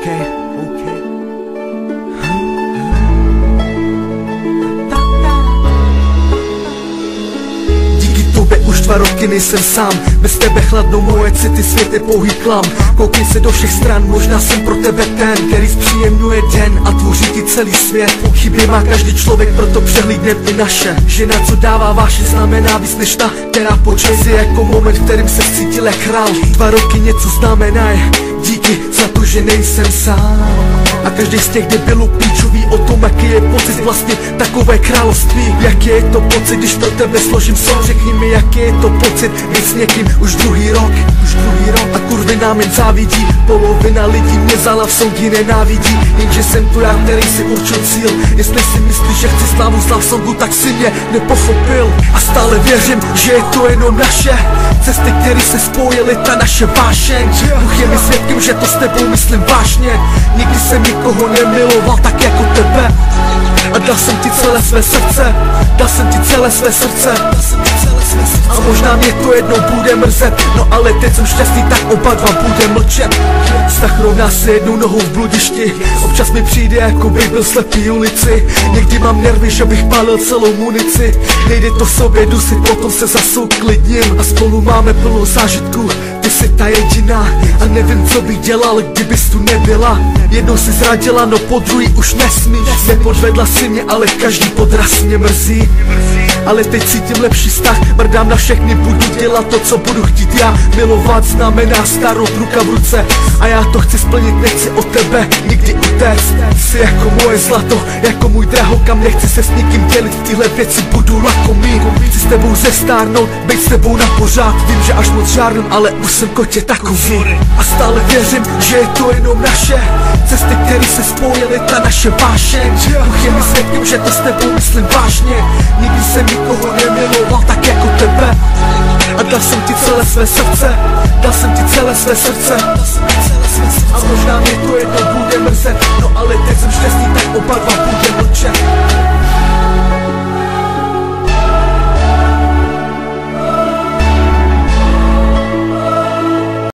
Už 2 roky nejsem sám, bez tebe chladnou moje city, svět je pouhý klam. Koukej se do všech stran, možná jsem pro tebe ten, který zpříjemňuje den a tvoří ti celý svět. Chyby má každý člověk, proto přehlídnem i naše. Žena, co dává vášeň, znamená víc než ta, která počas je jako moment, v kterým se cítil jak král. 2 roky něco znamená, díky za to, že nejsem sám. A každý z těch debilů píčuví o tom, jaký je pocit vlastně takové království. Jaký je to pocit, když pro tebe složím song, řekni mi, jaký je to pocit být s někým už druhý rok. A kurvy nám jen závidí, polovina lidí mě za love songy nenávidí. Jenže jsem to já, který si určil cíl. Jestli si myslíš, že chci slávu z love songu, tak si mě nepochopil. A stále věřím, že je to jenom naše cesty, které se spojily, ta naše vášeň. Bůh je mi svědkem, že to s tebou myslím vážně. Nikdy jsem nikoho nemiloval tak jako tebe. A dal jsem ti celé své srdce, dal jsem ti celé své srdce. A možná mě to jednou bude mrzet, no ale teď jsem šťastný, tak oba dva bude mlčet. Vztah rovná se jednou nohou v bludišti. Občas mi přijde, jako bych byl slepý ulici. Někdy mám nervy, že bych pálil celou munici. Nejde to sobě dusit, potom se zase uklidním. A spolu máme plnou zážitku, ty jsi ta jediná. A nevím, co bych dělal, kdybys tu nebyla. Jednou si zradila, no po druhý už nesmíš. Nepodvedla si mě, ale každý podraz mě mrzí. Ale teď cítím lepší vztah, mrdám na všechny, budu dělat to, co budu chtít já. Milovat znamená starou ruka v ruce. A já to chci splnit, nechci od tebe nikdy utéct. Jsi jako moje zlato, jako můj drahokam. Nechci se s nikým dělit, v tyhle věci budu lakomý. Chci s tebou zestárnout, být s tebou na pořád. Vím, že až moc žárnu, ale už jsem kotě takový. A stále věřím, že je to jenom naše cesty, které se spojily, ta naše vášeň. Bůh je mi svědkem, že to s tebou myslím vážně. Nikdy jsem nikoho nemiloval tak jako tebe. A dal jsem ti celé své srdce, dal jsem ti celé své srdce. A možná mě to jednou bude mrzet, no ale teď jsem šťastný, tak oba dva